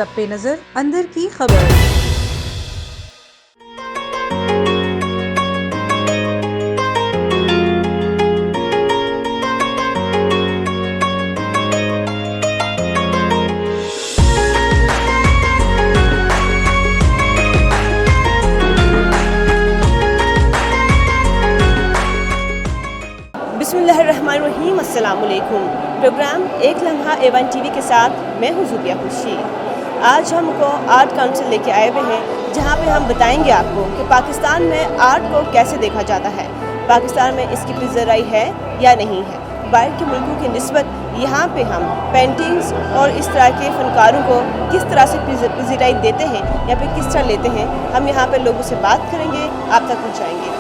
सब पे नजर अंदर की खबर। बिस्मिल्लाहिर्रहमानिर्रहीम, अस्सलाम वालेकुम। प्रोग्राम एक लम्हा A1 TV के साथ मैं हूँ ज़ुबिया खुशी। आज हमको आर्ट काउंसिल लेके आए हुए हैं, जहाँ पे हम बताएंगे आपको कि पाकिस्तान में आर्ट को कैसे देखा जाता है, पाकिस्तान में इसकी पज़ीराई है या नहीं है। बाहर के मुल्कों की निस्बत यहाँ पे हम पेंटिंग्स और इस तरह के फ़नकारों को किस तरह से पज़ीराई देते हैं या फिर किस तरह लेते हैं, हम यहाँ पर लोगों से बात करेंगे, आप तक पहुँचाएँगे।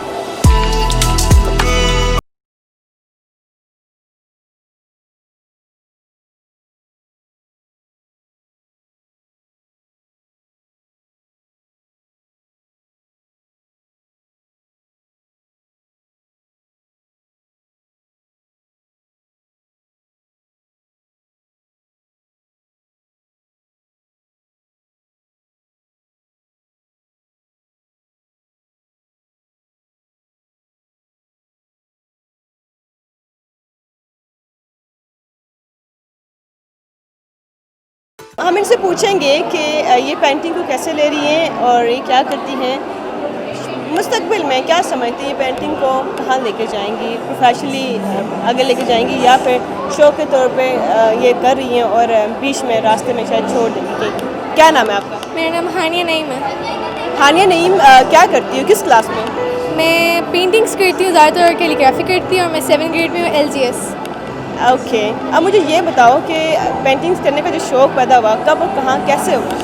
हम इनसे पूछेंगे कि ये पेंटिंग को कैसे ले रही हैं और ये क्या करती हैं, मुस्तकबिल में क्या समझती हैं, पेंटिंग को कहाँ लेके जाएंगी, प्रोफेशनली आगे लेके जाएंगी या फिर शौक के तौर पे ये कर रही हैं और बीच में रास्ते में शायद छोड़ देंगी। क्या नाम है आपका? मेरा नाम हानिया नईम है। हानिया नईम, क्या करती हो, किस क्लास में? मैं पेंटिंग्स करती हूँ, ज़्यादातर कैलीग्राफी करती हूँ और मैं 7th ग्रेड में हूँ LGS। ओके, अब मुझे ये बताओ कि पेंटिंग्स करने का जो शौक़ पैदा हुआ कब और कहाँ कैसे हुआ?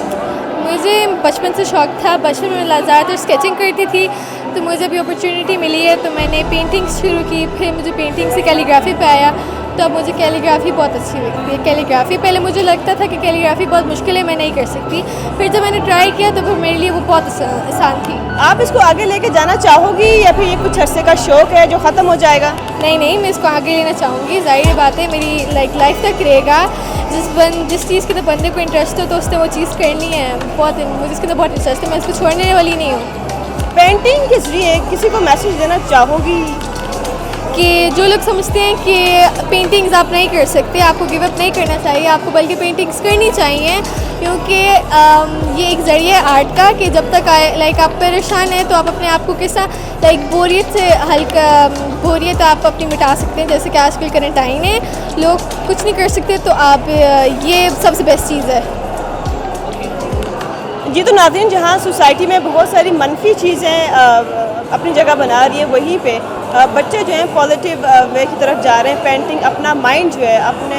मुझे बचपन से शौक़ था, बचपन में ज़्यादातर स्केचिंग करती थी, तो मुझे अभी अपॉर्चुनिटी मिली है तो मैंने पेंटिंग्स शुरू की, फिर मुझे पेंटिंग से कैलीग्राफी पे आया, तो अब मुझे कैलीग्राफी बहुत अच्छी लगती है। कैलीग्राफी पहले मुझे लगता था कि कैलीग्राफी बहुत मुश्किल है, मैं नहीं कर सकती, फिर जब मैंने ट्राई किया तो फिर मेरे लिए वो बहुत आसान थी। आप इसको आगे लेके जाना चाहोगी या फिर ये कुछ अरसे का शौक़ है जो ख़त्म हो जाएगा? नहीं, मैं इसको आगे लेना चाहूँगी, ज़ाहिर बात है मेरी लाइफ तक रहेगा। जिस चीज़ के तो बंदे को इंटरेस्ट हो तो उसने वो चीज़ करनी है, मुझे इसके अंदर बहुत इंटरेस्ट है, मैं इसको छोड़ने वाली नहीं हूँ। पेंटिंग के ज़रिए किसी को मैसेज देना चाहोगी कि जो लोग समझते हैं कि पेंटिंग्स आप नहीं कर सकते, आपको गिव अप नहीं करना चाहिए, आपको बल्कि पेंटिंग्स करनी चाहिए, क्योंकि ये एक ज़रिए आर्ट का कि जब तक आप परेशान हैं तो आप अपने आप को कैसा बोरियत आप अपनी मिटा सकते हैं। जैसे कि आजकल करंट टाइम है, लोग कुछ नहीं कर सकते, तो आप ये सबसे बेस्ट चीज़ है। जी तो नाज़रीन, जहाँ सोसाइटी में बहुत सारी मनफी चीज़ें अपनी जगह बना रही है, वहीं पे बच्चे जो हैं पॉजिटिव वे की तरफ जा रहे हैं। पेंटिंग अपना माइंड जो है, अपने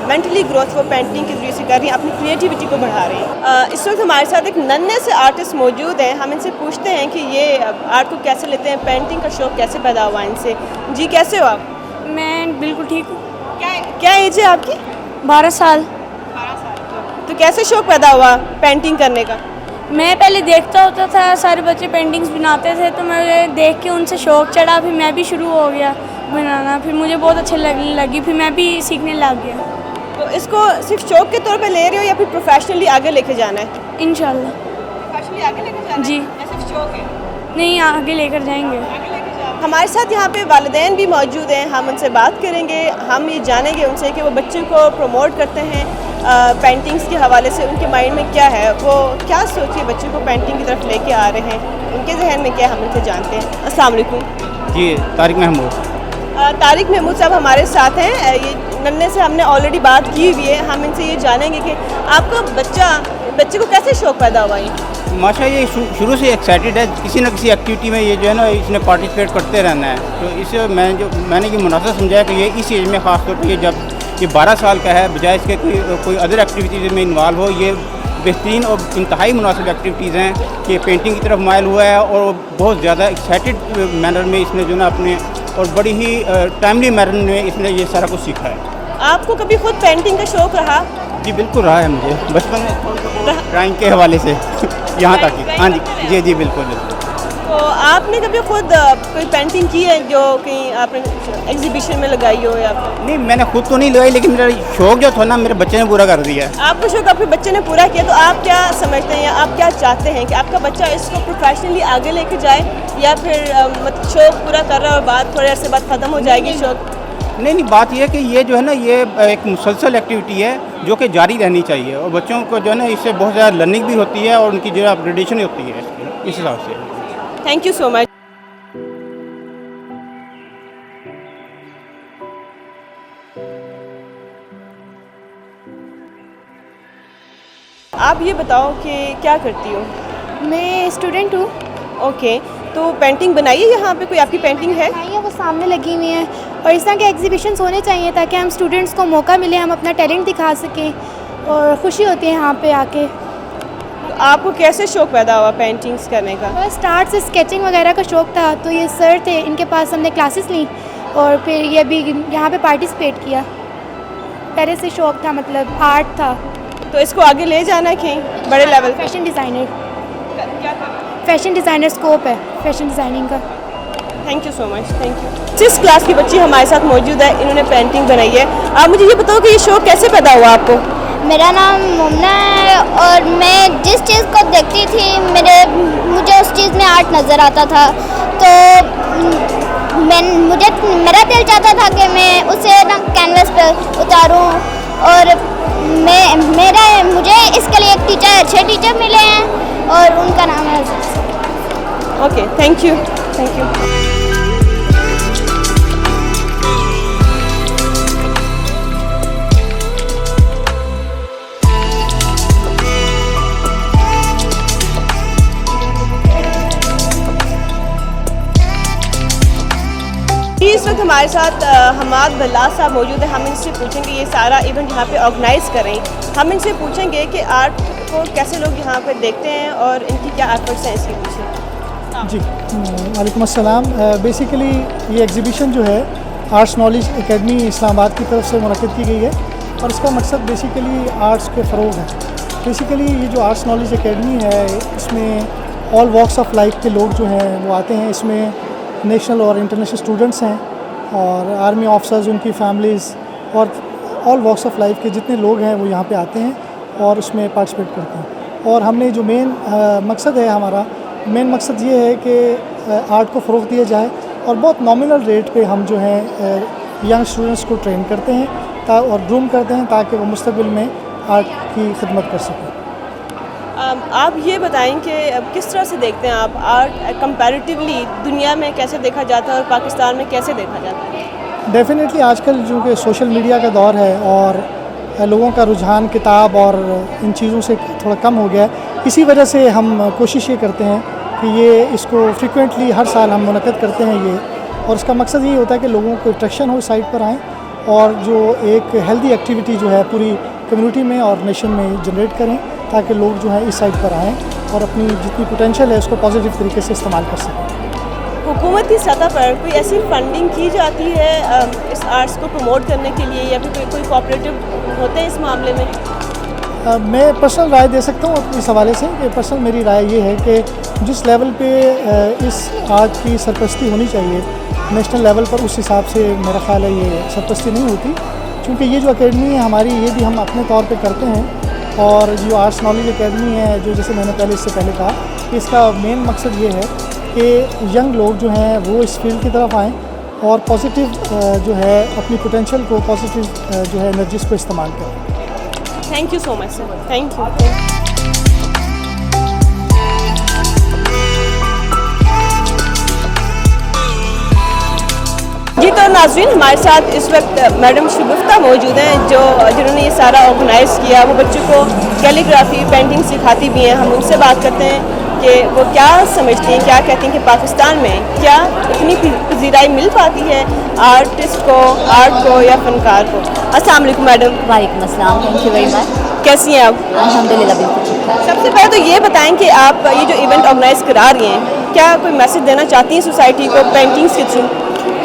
मेंटली ग्रोथ वो पेंटिंग के जरिए से कर रही हैं, अपनी क्रिएटिविटी को बढ़ा रही हैं। इस वक्त हमारे साथ एक नन्हे से आर्टिस्ट मौजूद हैं, हम इनसे पूछते हैं कि ये आर्ट को कैसे लेते हैं, पेंटिंग का शौक़ कैसे पैदा हुआ इनसे। जी कैसे हो आप? मैं बिल्कुल ठीक हूँ। क्या एज है आपकी? 12 साल। तो कैसे शौक़ पैदा हुआ पेंटिंग करने का? मैं पहले देखता होता था, सारे बच्चे पेंटिंग्स बनाते थे, तो मुझे देख के उनसे शौक़ चढ़ा, फिर मैं भी शुरू हो गया बनाना, फिर मुझे बहुत अच्छी लगने लगी, फिर मैं भी सीखने लग गया। तो इसको सिर्फ शौक़ के तौर पे ले रहे हो या फिर प्रोफेशनली आगे लेके जाना है? इंशाल्लाह प्रोफेशनली आगे लेके जाना जी। है या सिर्फ शौक़ है? नहीं, आगे लेकर जाएंगे। हमारे साथ यहाँ पे वालिदैन भी मौजूद हैं, हम उनसे बात करेंगे, हम ये जानेंगे उनसे कि वो बच्चों को प्रमोट करते हैं पेंटिंग्स के हवाले से, उनके माइंड में क्या है, वो क्या सोचिए बच्चों को पेंटिंग की तरफ लेके आ रहे हैं, उनके जहन में क्या, हम उनसे जानते हैं। अस्सलाम वालेकुम। जी, तारिक महमूद। तारिक महमूद साहब हमारे साथ हैं। ये नन्हे से हमने ऑलरेडी बात की हुई है, हम इनसे ये जानेंगे कि आपका बच्चे को कैसे शौक़ पैदा हुआ? माशा ये शुरू से एक्साइटेड है, किसी न किसी एक्टिविटी में ये जो है ना इसने पार्टिसिपेट करते रहना है। तो इसे मैंने ये मुनासिब समझा कि ये इस एज में ख़ास तौर पर जब ये 12 साल का है, बजाय इसके कोई अदर एक्टिविटीज़ में इन्वॉल्व हो, ये बेहतरीन और इंतहाई मुनासिब एक्टिविटीज़ हैं कि पेंटिंग की तरफ माइल हुआ है और बहुत ज़्यादा एक्साइटेड मैनर में इसने जो ना अपने और बड़ी ही टाइमली मैनर में इसने ये सारा कुछ सीखा है। आपको कभी खुद पेंटिंग का शौक़ रहा? जी बिल्कुल रहा है मुझे, बचपन में ड्राइंग के हवाले से यहाँ तक ही। हाँ जी बिल्कुल। तो आपने कभी खुद कोई पेंटिंग की है जो कहीं आपने एग्जीबिशन में लगाई हो या फिर? नहीं, मैंने खुद तो नहीं लगाई, लेकिन मेरा शौक जो था ना मेरे बच्चे ने पूरा कर दिया। आपका शौक आपके बच्चे ने पूरा किया, तो आप क्या समझते हैं या आप क्या चाहते हैं कि आपका बच्चा इसको प्रोफेशनली आगे लेके जाए, या फिर मतलब शौक पूरा कर रहा है और बाद थोड़े अर्से बाद ख़त्म हो जाएगी शौक? नहीं, बात यह है कि ये जो है ना, ये एक मुसलसल एक्टिविटी है जो कि जारी रहनी चाहिए, और बच्चों को जो है ना इससे बहुत ज़्यादा लर्निंग भी होती है और उनकी जो है अपग्रेडेशन होती है इस हिसाब से। Thank you so much. आप ये बताओ कि क्या करती हो? मैं स्टूडेंट हूँ। ओके, तो पेंटिंग बनाई है यहाँ पे? कोई आपकी पेंटिंग है? ये वो सामने लगी हुई हैं, और इस तरह के एग्जीबिशंस होने चाहिए ताकि हम स्टूडेंट्स को मौका मिले, हम अपना टैलेंट दिखा सकें, और खुशी होती है यहाँ पे आके। तो आपको कैसे शौक पैदा हुआ पेंटिंग्स करने का? बस स्टार्ट से स्केचिंग वगैरह का शौक़ था, तो ये सर थे, इनके पास हमने क्लासेस ली और फिर ये भी यहाँ पे पार्टिसिपेट किया। पहले से शौक़ था, मतलब आर्ट था। तो इसको आगे ले जाना है कहीं बड़े लेवल पे? फैशन डिज़ाइनर स्कोप है फैशन डिज़ाइनिंग का। Thank you so much, thank you. 6 class की बच्ची हमारे साथ मौजूद है, इन्होंने पेंटिंग बनाई है। आप मुझे ये बताओ कि ये शौक कैसे पैदा हुआ आपको? मेरा नाम मुमना है और मैं जिस चीज़ को देखती थी मुझे उस चीज़ में आर्ट नज़र आता था, तो मेरा दिल चाहता था कि मैं उसे ना कैनवस पर उतारूं, और मुझे इसके लिए एक अच्छे टीचर मिले हैं और उनका नाम है। Okay, thank you, thank you. इस वक्त हमारे साथ हमाद बल्ला साहब मौजूद है। हम इनसे पूछेंगे ये सारा इवेंट यहाँ पे ऑर्गेनाइज़ करें। हम इनसे पूछेंगे कि आर्ट को कैसे लोग यहाँ पे देखते हैं और इनकी क्या एफर्ट्स हैं इसके पीछे। जी, वालेकुम अस्सलाम। बेसिकली ये एग्ज़िबिशन जो है आर्ट्स नॉलेज एकेडमी इस्लामाबाद की तरफ से मुनक़्क़िद की गई है, और इसका मकसद बेसिकली आर्ट्स के फ़रोग़ है। बेसिकली ये जो आर्ट्स नॉलेज एकेडमी है, इसमें ऑल वॉक्स ऑफ लाइफ के लोग जो हैं वो आते हैं। इसमें नेशनल और इंटरनेशनल स्टूडेंट्स हैं, और आर्मी ऑफिसर्स, उनकी फैमिलीज़, और ऑल वॉक्स ऑफ लाइफ के जितने लोग हैं वो यहाँ पे आते हैं और उसमें पार्टिसिपेट करते हैं। और हमने जो मेन मकसद है, हमारा मेन मकसद ये है कि आर्ट को फ़रोग़ दिया जाए, और बहुत नॉमिनल रेट पे हम जो है यंग स्टूडेंट्स को ट्रेन करते हैं और ग्रूम करते हैं ताकि वो मुस्तक़बिल में आर्ट की खिदमत कर सकें। आप ये बताएं कि किस तरह से देखते हैं आप आर्ट कंपैरेटिवली दुनिया में कैसे देखा जाता है और पाकिस्तान में कैसे देखा जाता है? डेफ़िनेटली आजकल जो कि सोशल मीडिया का दौर है और लोगों का रुझान किताब और इन चीज़ों से थोड़ा कम हो गया है। इसी वजह से हम कोशिश ये करते हैं कि इसको फ्रिक्वेंटली हर साल हम मुनक़्क़िद करते हैं ये, और इसका मकसद ये होता है कि लोगों को अट्रैक्शन हो साइट पर आएँ, और जो एक हेल्दी एक्टिविटी जो है पूरी कम्युनिटी में और नेशन में जनरेट करें, ताकि लोग जो है इस साइट पर आएँ और अपनी जितनी पोटेंशियल है उसको पॉजिटिव तरीके से इस्तेमाल कर सकें। हुकूमती सतह पर कोई ऐसी फंडिंग की जाती है इस आर्ट्स को प्रमोट करने के लिए, या फिर कोई कोऑपरेटिव होते हैं इस मामले में? मैं पर्सनल राय दे सकता हूँ इस हवाले से कि पर्सनल मेरी राय ये है कि जिस लेवल पे इस आर्ट की सरपरस्ती होनी चाहिए नेशनल लेवल पर, उस हिसाब से मेरा ख्याल है ये सरपरस्ती नहीं होती, क्योंकि ये जो एकेडमी है हमारी, ये भी हम अपने तौर पे करते हैं। और जो आर्ट्स नॉलेज एकेडमी है, जो जैसे मैंने इससे पहले कहा कि इसका मेन मकसद ये है कि यंग लोग जो हैं वो इस फील्ड की तरफ आएँ और पॉजिटिव जो है अपनी पोटेंशियल को, पॉजिटिव जो है एनर्जीज़ को इस्तेमाल करें। Thank you so much sir, thank you. जी, तो नाज़रीन हमारे साथ इस वक्त मैडम शगुफ्ता मौजूद हैं जिन्होंने ये सारा ऑर्गेनाइज़ किया। वो बच्चों को कैलीग्राफी पेंटिंग सिखाती भी हैं। हम उनसे बात करते हैं कि वो क्या समझती हैं, क्या कहती हैं कि पाकिस्तान में क्या इतनी पजीराई मिल पाती है आर्टिस्ट को, आर्ट को या फनकार को। अस्सलाम वालेकुम मैडम। वालेकुम अस्सलाम, थैंक यू वेरी मच। कैसी हैं आप? अल्हम्दुलिल्लाह बिल्कुल ठीक है। सबसे पहले तो ये बताएं कि आप ये जो इवेंट ऑर्गेनाइज करा रही हैं, क्या कोई मैसेज देना चाहती हैं सोसाइटी को पेंटिंग्स के थ्रू?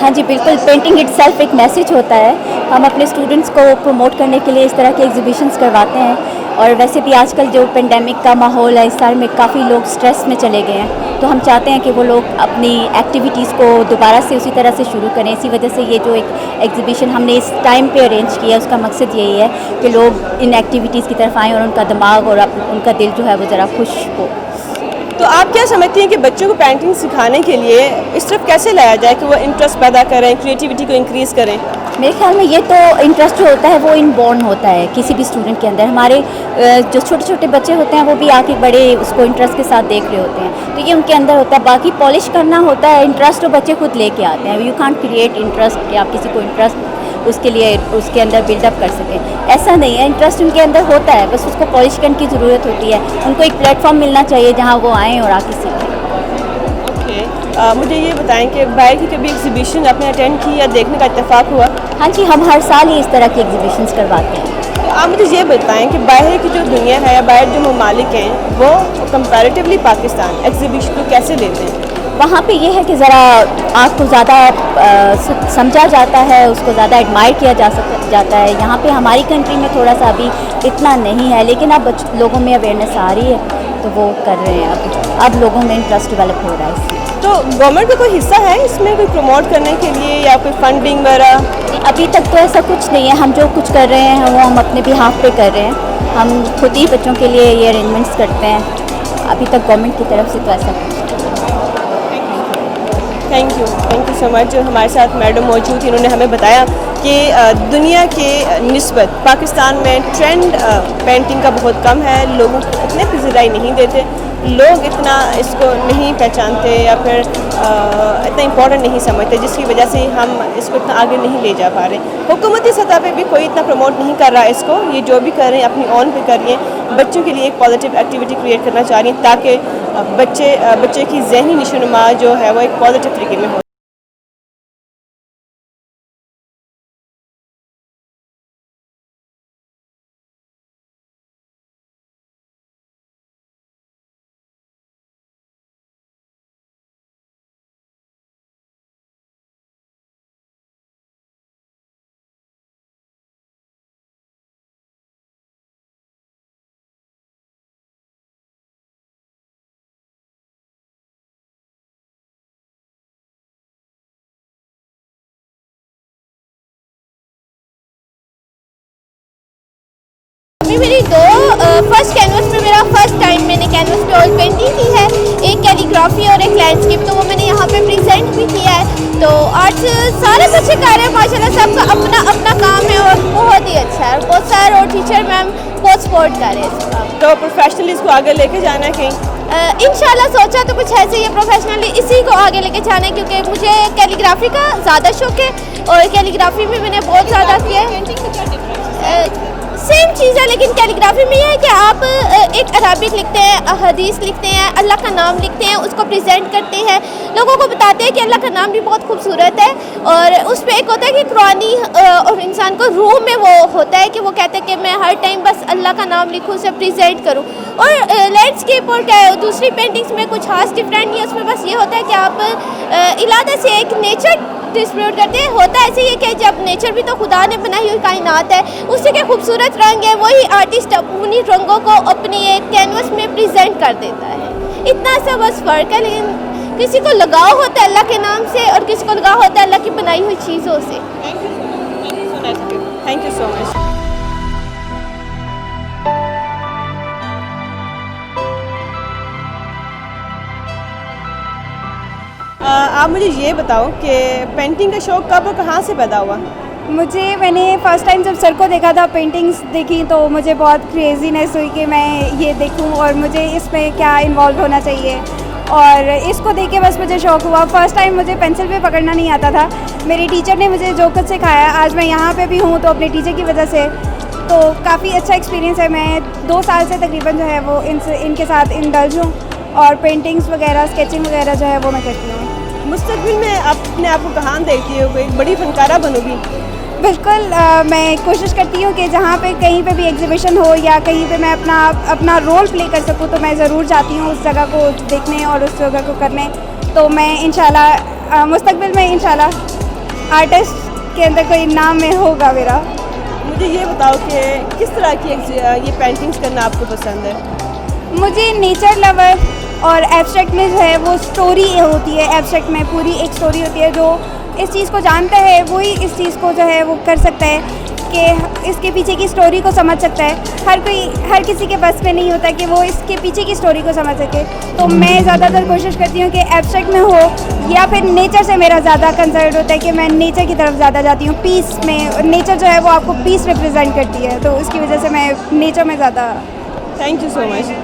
हाँ जी बिल्कुल, पेंटिंग इटसेल्फ एक मैसेज होता है हम अपने स्टूडेंट्स को प्रमोट करने के लिए इस तरह के एग्जीबिशंस करवाते हैं। और वैसे भी आजकल जो पेंडेमिक का माहौल है, इस साल में काफ़ी लोग स्ट्रेस में चले गए हैं, तो हम चाहते हैं कि वो लोग अपनी एक्टिविटीज़ को दोबारा से उसी तरह से शुरू करें। इसी वजह से ये जो एक एग्जीबिशन हमने इस टाइम पे अरेंज किया, उसका मकसद यही है कि लोग इन एक्टिविटीज़ की तरफ आएँ और उनका दिमाग और उनका दिल जो है वो ज़रा खुश हो। तो आप क्या समझती हैं कि बच्चों को पेंटिंग सिखाने के लिए इस तरफ कैसे लाया जाए कि वो इंटरेस्ट पैदा करें, क्रिएटिविटी को इंक्रीज़ करें? मेरे ख्याल में ये तो इंटरेस्ट जो होता है वो इनबॉर्न होता है किसी भी स्टूडेंट के अंदर। हमारे जो छोटे छोटे बच्चे होते हैं वो भी आके बड़े उसको इंटरेस्ट के साथ देख रहे होते हैं, तो ये उनके अंदर होता है। बाकी पॉलिश करना होता है, इंटरेस्ट तो बच्चे खुद लेके आते हैं। यू कांट क्रिएट इंटरेस्ट कि आप किसी को इंटरेस्ट उसके लिए उसके अंदर बिल्डअप कर सकें, ऐसा नहीं है। इंटरेस्ट उनके अंदर होता है, बस उसको पॉलिश करने की ज़रूरत होती है। उनको एक प्लेटफॉर्म मिलना चाहिए जहाँ वो आएँ और आके सीखें। मुझे ये बताएं कि बाहर की कभी एग्जीबिशन आपने अटेंड की या देखने का इत्तेफाक हुआ? हाँ जी, हम हर साल ही इस तरह की एग्जीबिशंस करवाते हैं। तो आप मुझे ये बताएं कि बाहर की जो दुनिया है या बाहर जो ममालिक हैं वो कंपैरेटिवली पाकिस्तान एग्जीबिशन को कैसे लेते हैं? वहाँ पे ये है कि ज़रा आर्ट को ज़्यादा समझा जाता है, उसको ज़्यादा एडमायर किया जाता है। यहाँ पे हमारी कंट्री में थोड़ा सा अभी इतना नहीं है, लेकिन अब लोगों में अवेयरनेस आ रही है तो वो कर रहे हैं। अब लोगों में इंटरेस्ट डेवलप हो रहा है इसमें। तो गवर्नमेंट का कोई हिस्सा है इसमें, कोई प्रमोट करने के लिए या कोई फंडिंग वगैरह? अभी तक तो ऐसा कुछ नहीं है। हम जो कुछ कर रहे हैं वो हम अपने बिहाफ पे कर रहे हैं। हम खुद ही बच्चों के लिए ये अरेंजमेंट्स करते हैं। अभी तक गवर्नमेंट की तरफ से तो ऐसा कुछ। Thank you so much. जो हमारे साथ मैडम मौजूद थी, इन्होंने हमें बताया कि दुनिया के निस्बत पाकिस्तान में ट्रेंड पेंटिंग का बहुत कम है। लोगों को इतने पजीराई नहीं देते, लोग इतना इसको नहीं पहचानते या फिर इतना इम्पोर्टेंट नहीं समझते, जिसकी वजह से हम इसको इतना आगे नहीं ले जा पा रहे। हुकूमती सतह पे भी कोई इतना प्रमोट नहीं कर रहा है इसको। ये जो भी कर रहे हैं अपनी ऑन पे कर रही हैं। बच्चों के लिए एक पॉजिटिव एक्टिविटी क्रिएट करना चाह रही हैं ताकि बच्चे की जहनी निशोनुमा जो है वो एक पॉजिटिव तरीके में हो। मेरी दो फर्स्ट कैनवस में मेरा फर्स्ट टाइम मैंने कैनवस पे ऑयल पेंटिंग की है, एक कैलीग्राफी और एक लैंडस्केप, तो वो मैंने यहाँ पे प्रेजेंट भी किया है। तो आज सारे बच्चे कर रहे हैं माशाल्लाह, सबका अपना अपना काम है और बहुत ही अच्छा है। बहुत सारे और टीचर मैम बहुत सपोर्ट कर रहे हैं। तो प्रोफेशनली इसको आगे लेके जाना है कहीं? इंशाल्लाह सोचा तो कुछ ऐसे ही है, प्रोफेशनली इसी को आगे लेके जाना है, क्योंकि मुझे कैलीग्राफी का ज़्यादा शौक है और कैलीग्राफी में मैंने बहुत ज़्यादा किया है। सेम चीज़ है, लेकिन कैलीग्राफी में यह है कि आप एक अरबिक लिखते हैं, हदीस लिखते हैं, अल्लाह का नाम लिखते हैं, उसको प्रेजेंट करते हैं, लोगों को बताते हैं कि अल्लाह का नाम भी बहुत खूबसूरत है। और उस पर एक होता है कि कुरानी और इंसान को रूह में वो होता है कि वो कहते हैं कि मैं हर टाइम बस अल्लाह का नाम लिखूँ, उसे प्रेजेंट करूँ। और लैंडस्केप और दूसरी पेंटिंग्स में कुछ खास डिफरेंट नहीं है, उसमें बस ये होता है कि आप इलादा से एक नेचर डिस्प्यूट करते हैं। होता ऐसे ही है कि जब नेचर भी तो खुदा ने बनाई हुई कायनात है, उससे के खूबसूरत रंग है, वही आर्टिस्ट उन्हीं रंगों को अपनी एक कैनवस में प्रेजेंट कर देता है। इतना सा बस फ़र्क है, लेकिन किसी को लगाव होता है अल्लाह के नाम से और किसी को लगाव होता है अल्लाह की बनाई हुई चीज़ों से। Thank you so much. आप मुझे ये बताओ कि पेंटिंग का शौक़ कब और कहाँ से पैदा हुआ? मैंने फ़र्स्ट टाइम जब सर को देखा था, पेंटिंग्स देखी, तो मुझे बहुत क्रेज़ीनेस हुई कि मैं ये देखूं और मुझे इसमें क्या इन्वॉल्व होना चाहिए। और इसको देख के बस मुझे शौक़ हुआ। फ़र्स्ट टाइम मुझे पेंसिल पे पकड़ना नहीं आता था, मेरी टीचर ने मुझे जो कुछ सिखाया, आज मैं यहाँ पे भी हूँ तो अपने टीचर की वजह से। तो काफ़ी अच्छा एक्सपीरियंस है। मैं 2 साल से तकरीबन जो है वो इनके साथ इंडल्ज हूँ और पेंटिंग्स वगैरह, स्केचिंग वगैरह जो है वो मैं करती हूँ। मुस्तकबिल में अपने आप को कहाँ देखती हो? कोई बड़ी फनकारा बनोगी? बिल्कुल, मैं कोशिश करती हूँ कि जहाँ पे कहीं पे भी एग्जीबिशन हो या कहीं पे मैं अपना रोल प्ले कर सकूँ, तो मैं ज़रूर चाहती हूँ उस जगह को देखने और उस जगह को करने। तो मैं इंशाल्लाह मुस्तकबिल में इंशाल्लाह आर्टिस्ट के अंदर कोई नाम में होगा मेरा। मुझे ये बताओ कि किस तरह की ये पेंटिंग्स करना आपको पसंद है? मुझे नेचर लवर और एब्स्ट्रैक्ट में जो है वो स्टोरी होती है, एब्स्ट्रैक्ट में पूरी एक स्टोरी होती है। जो इस चीज़ को जानता है वही इस चीज़ को जो है वो कर सकता है कि इसके पीछे की स्टोरी को समझ सकता है। हर किसी के बस में नहीं होता कि वो इसके पीछे की स्टोरी को समझ सके। तो मैं ज़्यादातर कोशिश करती हूँ कि एब्स्ट्रैक्ट में हो या फिर नेचर से मेरा ज़्यादा कंसर्न होता है कि मैं नेचर की तरफ ज़्यादा जाती हूँ। पीस में नेचर जो है वो आपको पीस रिप्रेजेंट करती है, तो उसकी वजह से मैं नेचर में ज़्यादा। Thank you so much.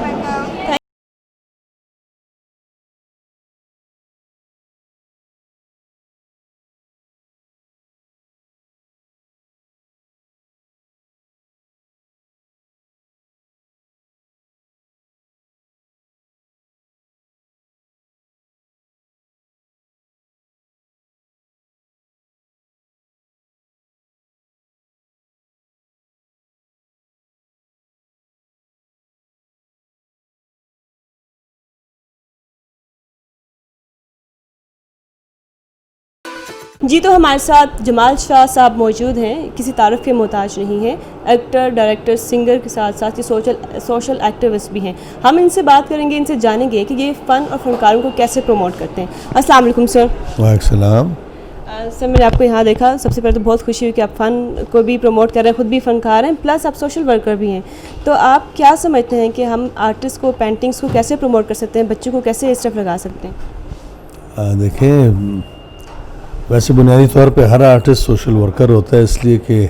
जी, तो हमारे साथ जमाल शाह साहब मौजूद हैं, किसी तारीफ़ के मोहताज नहीं हैं। एक्टर, डायरेक्टर, सिंगर के साथ साथ ये सोशल एक्टिविस्ट भी हैं। हम इनसे बात करेंगे, इनसे जानेंगे कि ये फ़न और फ़नकारों को कैसे प्रमोट करते हैं। अस्सलाम वालेकुम सर। वालेकुम सलाम। सर, मैंने आपको यहाँ देखा, सबसे पहले तो बहुत खुशी हुई कि आप फ़न को भी प्रमोट कर रहे हैं, ख़ुद भी फ़नकार हैं, प्लस आप सोशल वर्कर भी हैं। तो आप क्या समझते हैं कि हम आर्टिस्ट को, पेंटिंग्स को कैसे प्रमोट कर सकते हैं, बच्चों को कैसे इस तरफ लगा सकते हैं? देखें, वैसे बुनियादी तौर पे हर आर्टिस्ट सोशल वर्कर होता है, इसलिए कि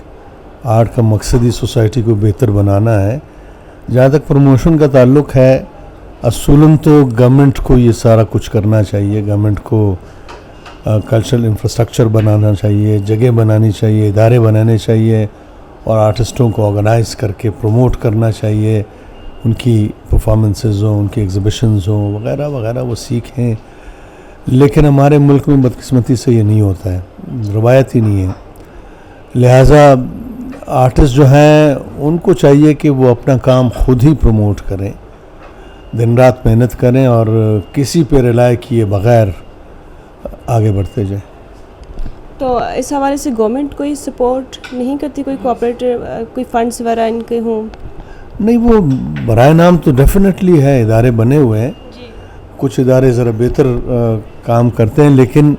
आर्ट का मकसद ही सोसाइटी को बेहतर बनाना है। जहाँ तक प्रमोशन का ताल्लुक़ है, असूलन तो गवर्नमेंट को ये सारा कुछ करना चाहिए। गवर्नमेंट को कल्चरल इंफ्रास्ट्रक्चर बनाना चाहिए, जगह बनानी चाहिए, इदारे बनाने चाहिए और आर्टिस्टों को ऑर्गेनाइज करके प्रमोट करना चाहिए। उनकी परफॉर्मेंसेस हों, उनकी एग्जिबिशंस हों वगैरह वगैरह, वो सीखें। लेकिन हमारे मुल्क में बदकिस्मती से ये नहीं होता है, रवायत ही नहीं है। लिहाजा आर्टिस्ट जो हैं उनको चाहिए कि वो अपना काम खुद ही प्रमोट करें, दिन रात मेहनत करें और किसी पे रिलाय किए बग़ैर आगे बढ़ते जाएं। तो इस हवाले से गवर्नमेंट कोई सपोर्ट नहीं करती, कोई कोऑपरेटिव, कोई फंड्स वगैरह इनके हों? नहीं, वो बराए नाम तो डेफिनेटली है, इदारे बने हुए हैं। कुछ इदारे ज़रा बेहतर काम करते हैं, लेकिन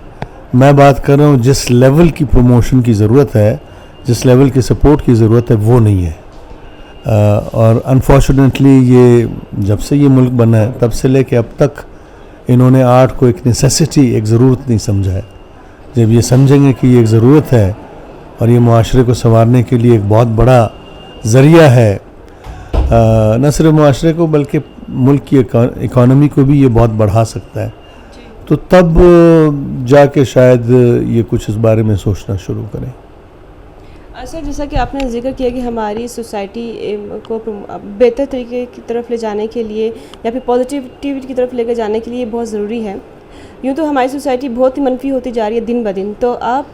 मैं बात कर रहा हूँ जिस लेवल की प्रमोशन की ज़रूरत है, जिस लेवल की सपोर्ट की ज़रूरत है, वो नहीं है। और अनफॉर्चुनेटली ये जब से ये मुल्क बना है तब से लेके अब तक इन्होंने आर्ट को एक नेसेसिटी, एक ज़रूरत नहीं समझा है। जब ये समझेंगे कि ये एक ज़रूरत है और ये माशरे को संवारने के लिए एक बहुत बड़ा ज़रिया है, न सिर्फ माशरे को बल्कि मुल्क की इकॉनमी को भी ये बहुत बढ़ा सकता है, तो तब जाके शायद ये कुछ इस बारे में सोचना शुरू करें। सर, जैसा कि आपने जिक्र किया कि हमारी सोसाइटी को बेहतर तरीके की तरफ ले जाने के लिए या फिर पॉजिटिविटी की तरफ लेकर जाने के लिए बहुत ज़रूरी है। यूँ तो हमारी सोसाइटी बहुत ही मनफी होती जा रही है दिन ब दिन, तो आप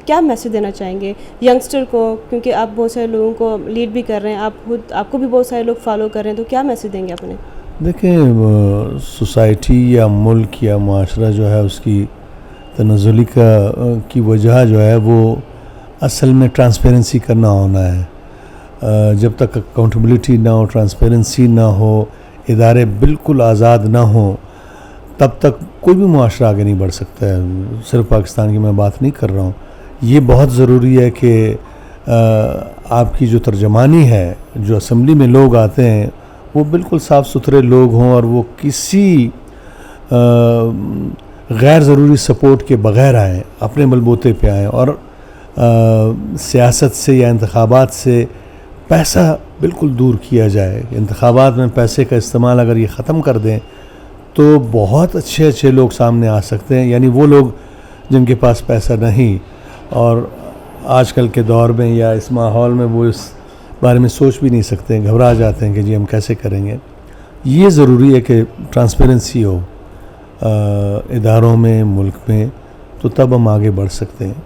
क्या मैसेज देना चाहेंगे यंगस्टर को, क्योंकि आप बहुत सारे लोगों को लीड भी कर रहे हैं, आपको भी बहुत सारे लोग फॉलो कर रहे हैं, तो क्या मैसेज देंगे अपने? देखें, सोसाइटी या मुल्क या माशरा जो है उसकी तनज़्ज़ुली की वजह जो है वो असल में ट्रांसपेरेंसी करना होना है। जब तक अकाउंटेबिलिटी ना हो, ट्रांसपेरेंसी ना हो, इदारे बिल्कुल आज़ाद ना हो, तब तक कोई भी मुआशरा आगे नहीं बढ़ सकता है। सिर्फ पाकिस्तान की मैं बात नहीं कर रहा हूँ। ये बहुत ज़रूरी है कि आपकी जो तर्जमानी है, जो असम्बली में लोग आते हैं, वो बिल्कुल साफ़ सुथरे लोग हों और वो किसी गैर ज़रूरी सपोर्ट के बग़ैर आएँ, अपने बलबूते पे आएँ और सियासत से या इंतखाबात से पैसा बिल्कुल दूर किया जाए। इंतखाबात में पैसे का इस्तेमाल अगर ये ख़त्म कर दें तो बहुत अच्छे अच्छे लोग सामने आ सकते हैं, यानी वो लोग जिनके पास पैसा नहीं और आजकल के दौर में या इस माहौल में वो इस बारे में सोच भी नहीं सकते हैं, घबरा जाते हैं कि जी हम कैसे करेंगे। ये ज़रूरी है कि ट्रांसपेरेंसी हो इदारों में, मुल्क में, तो तब हम आगे बढ़ सकते हैं।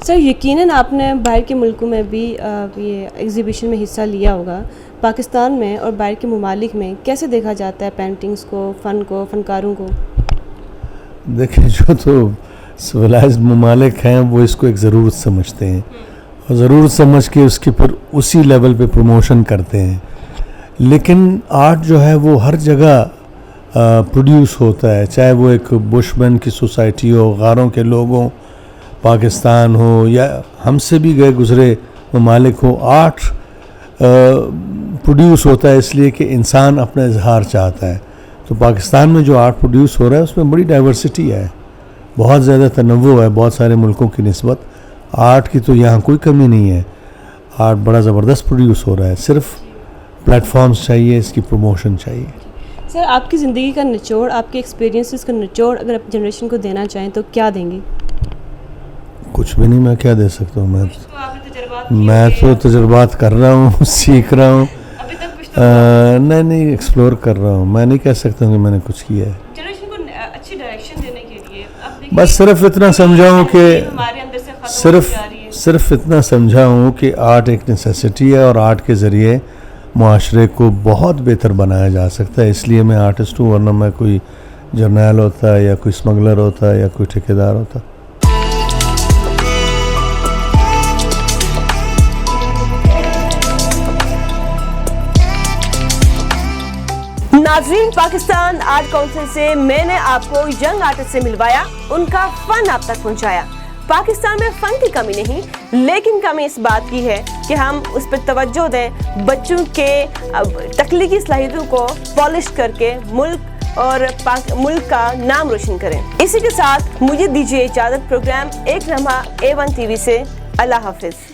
सर, यकीनन आपने बाहर के मुल्कों में भी ये एग्ज़िबिशन में हिस्सा लिया होगा। पाकिस्तान में और बाहर के ममालिक में कैसे देखा जाता है पेंटिंग्स को, फ़न को, फ़नकारों को? देखिए, जो तो सिविलाइज्ड ममालिक हैं वो इसको एक ज़रूरत समझते हैं और ज़रूरत समझ के उसके फिर उसी लेवल पे प्रमोशन करते हैं। लेकिन आर्ट जो है वो हर जगह प्रोड्यूस होता है, चाहे वो एक बुशमैन की सोसाइटी हो, गारों के लोग हों, पाकिस्तान हो या हमसे भी गए गुज़रे ममालिक हो। आर्ट प्रोड्यूस होता है इसलिए कि इंसान अपना इजहार चाहता है। तो पाकिस्तान में जो आर्ट प्रोड्यूस हो रहा है उसमें बड़ी डाइवर्सिटी है, बहुत ज़्यादा तनव्वुर है बहुत सारे मुल्कों की निस्बत। आर्ट की तो यहाँ कोई कमी नहीं है, आर्ट बड़ा ज़बरदस्त प्रोड्यूस हो रहा है, सिर्फ प्लेटफॉर्म्स चाहिए, इसकी प्रमोशन चाहिए। सर, आपकी ज़िंदगी का निचोड़, आपके एक्सपीरियंसेस का निचोड़ अगर आप जनरेशन को देना चाहें तो क्या देंगे? कुछ भी नहीं, मैं क्या दे सकता हूँ। मैं तो तजुर्बात कर रहा हूँ, सीख रहा हूँ, नहीं एक्सप्लोर कर रहा हूँ। मैं नहीं कह सकता हूँ कि मैंने कुछ किया है। जनरेशन को अच्छी डायरेक्शन देने के लिए बस सिर्फ इतना समझाऊँ कि सिर्फ इतना समझाऊँ कि आर्ट एक नेसेसिटी है और आर्ट के ज़रिए मुआशरे को बहुत बेहतर बनाया जा सकता है। इसलिए मैं आर्टिस्ट हूँ, वरना मैं कोई जर्नैल होता या कोई स्मगलर होता या कोई ठेकेदार होता। नाज़रीन, पाकिस्तान आर्ट काउंसिल से मैंने आपको यंग आर्टिस्ट से मिलवाया, उनका फन आप तक पहुंचाया। पाकिस्तान में फन की कमी नहीं, लेकिन कमी इस बात की है कि हम उस पर तवज्जो दें, बच्चों के तख्लीकी सलाहियतों को पॉलिश करके मुल्क का नाम रोशन करें। इसी के साथ मुझे दीजिए इजाज़त। प्रोग्राम एक लम्हा A1 TV से अल्लाह हाफिज़।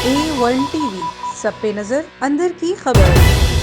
A1 TV, सब पे नजर, अंदर की खबर।